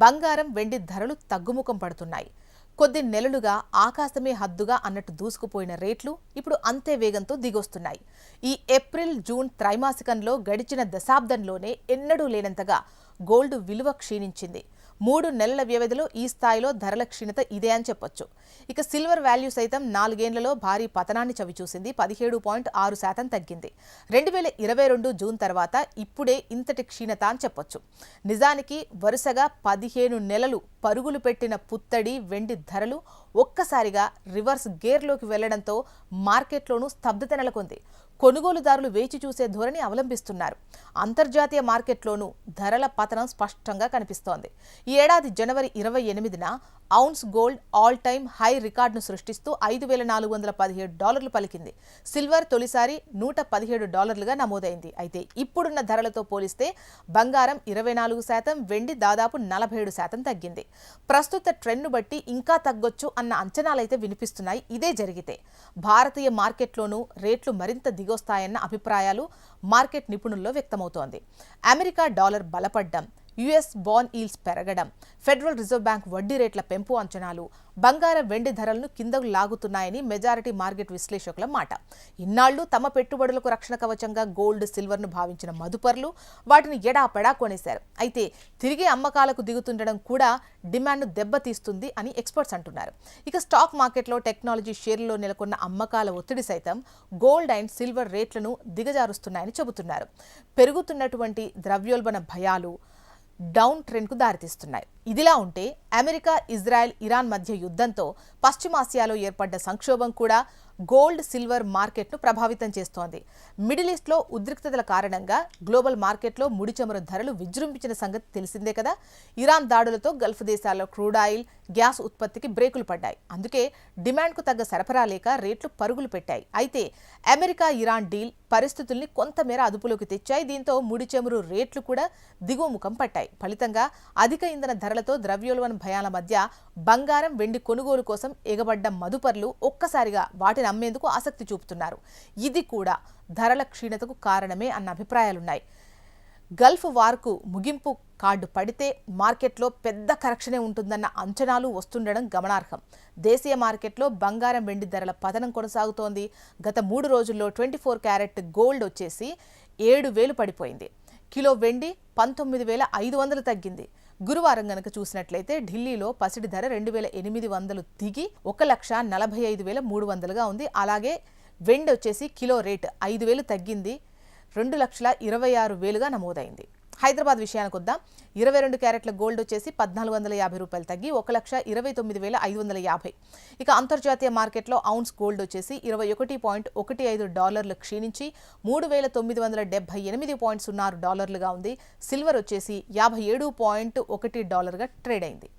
బంగారం వెండి ధరలు తగ్గుముఖం పడుతున్నాయి. కొద్ది నెలలుగా ఆకాశమే హద్దుగా అన్నట్టు దూసుకుపోయిన రేట్లు ఇప్పుడు అంతే వేగంతో దిగొస్తున్నాయి. ఈ ఏప్రిల్ జూన్ త్రైమాసికంలో గడిచిన దశాబ్దంలోనే ఎన్నడూ లేనంతగా గోల్డ్ విలువ క్షీణించింది. 3 నెలల వ్యవధిలో ఈ స్థాయిలో ధరల క్షీణత ఇదే అని చెప్పొచ్చు. ఇక సిల్వర్ వాల్యూ సైతం 4 ఏళ్లలో భారీ పతనాన్ని చవిచూసింది. 17.6% తగ్గింది. 2022 జూన్ తర్వాత ఇప్పుడే ఇంతటి క్షీణత అని చెప్పొచ్చు. నిజానికి వరుసగా 15 నెలలు పరుగులు పెట్టిన పుత్తడి వెండి ధరలు ఒక్కసారిగా రివర్స్ గేర్లోకి వెళ్లడంతో మార్కెట్లోనూ స్తబ్దత నెలకొంది. కొనుగోలుదారులు వేచి చూసే ధోరణి అవలంబిస్తున్నారు. అంతర్జాతీయ మార్కెట్లోనూ ధరల పతనం స్పష్టంగా కనిపిస్తోంది. ఈ ఏడాది జనవరి 28న ounce gold all time high రికార్డును సృష్టిస్తూ $5,417 పలికింది. సిల్వర్ తొలిసారి $117గా నమోదైంది. అయితే ఇప్పుడున్న ధరలతో పోలిస్తే బంగారం 24%, వెండి దాదాపు 47% తగ్గింది. ప్రస్తుత ట్రెండ్ను బట్టి ఇంకా తగ్గొచ్చు అన్న అంచనాలైతే వినిపిస్తున్నాయి. ఇదే జరిగితే భారతీయ మార్కెట్లోనూ రేట్లు మరింత దిగొస్తాయన్న అభిప్రాయాలు మార్కెట్ నిపుణుల్లో వ్యక్తమవుతోంది. అమెరికా డాలర్ బలపడ్డం, యుఎస్ బాండ్ ఈల్డ్స్ పెరగడం, ఫెడరల్ రిజర్వ్ బ్యాంక్ వడ్డీ రేట్ల పెంపు అంచనాలు బంగారం వెండి ధరలను కిందకు లాగుతున్నాయని మెజారిటీ మార్కెట్ విశ్లేషకుల మాట. ఇన్నాళ్లు తమ పెట్టుబడులకు రక్షణ కవచంగా గోల్డ్, సిల్వర్ను భావించిన మదుపర్లు వాటిని ఎడాపెడా కొనేశారు. అయితే తిరిగి అమ్మకాలకు దిగుతుండడం కూడా డిమాండ్ను దెబ్బతీస్తుంది అని ఎక్స్పర్ట్స్ అంటున్నారు. ఇక స్టాక్ మార్కెట్లో టెక్నాలజీ షేర్లలో నెలకొన్న అమ్మకాల ఒత్తిడి సైతం గోల్డ్ అండ్ సిల్వర్ రేట్లను దిగజారుస్తున్నాయని చెబుతున్నారు. పెరుగుతున్నటువంటి ద్రవ్యోల్బణ భయాలు డౌన్ ట్రెండ్కు దారితీస్తున్నాయి. ఇదిలా ఉంటే అమెరికా, ఇజ్రాయెల్, ఇరాన్ మధ్య యుద్ధంతో పశ్చిమాసియాలో ఏర్పడ్డ సంక్షోభం కూడా గోల్డ్, సిల్వర్ మార్కెట్ను ప్రభావితం చేస్తోంది. మిడిల్ ఈస్ట్లో ఉద్రిక్తతల కారణంగా గ్లోబల్ మార్కెట్లో ముడి చమురు ధరలు విజృంభించిన సంగతి తెలిసిందే కదా. ఇరాన్ దాడులతో గల్ఫ్ దేశాల్లో క్రూడ్ ఆయిల్, గ్యాస్ ఉత్పత్తికి బ్రేకులు పడ్డాయి. అందుకే డిమాండ్కు తగ్గ సరఫరా లేక రేట్లు పరుగులు పెట్టాయి. అయితే అమెరికా, ఇరాన్ డీల్ పరిస్థితుల్ని కొంతమేర అదుపులోకి తెచ్చాయి. దీంతో ముడి చమురు రేట్లు కూడా దిగువముఖం పట్టాయి. ఫలితంగా అధిక ఇంధన ధరలతో ద్రవ్యోల్బణ భయాల మధ్య బంగారం, వెండి కొనుగోలు కోసం ఎగబడ్డ మదుపర్లు ఒక్కసారిగా వాటిని అమ్మేందుకు ఆసక్తి చూపుతున్నారు. ఇది కూడా ధరల క్షీణతకు కారణమే అన్న అభిప్రాయాలున్నాయి. గల్ఫ్ వార్కు ముగింపు కార్డు పడితే మార్కెట్లో పెద్ద కరెక్షనే ఉంటుందన్న అంచనాలు వస్తుండడం గమనార్హం. దేశీయ మార్కెట్లో బంగారం, వెండి ధరల పతనం కొనసాగుతోంది. గత 3 రోజుల్లో 24 క్యారెట్ గోల్డ్ వచ్చేసి 7,000 పడిపోయింది. కిలో వెండి 19,500 తగ్గింది. గురువారం గనక చూసినట్లయితే ఢిల్లీలో పసిడి ధర 2,800 దిగి 1,45,300గా ఉంది. అలాగే వెండి వచ్చేసి కిలో రేట్ 5,000 తగ్గింది, 2,26,000గా నమోదైంది. హైదరాబాద్ విషయానికి వద్దాం. 22 క్యారెట్ల గోల్డ్ వచ్చేసి $1,450 తగ్గి 1,29,550. ఇక అంతర్జాతీయ మార్కెట్లో ఔన్స్ గోల్డ్ వచ్చేసి $21.15 క్షీణించి $3,978.06గా ఉంది. సిల్వర్ వచ్చేసి $57.1గా ట్రేడ్ అయింది.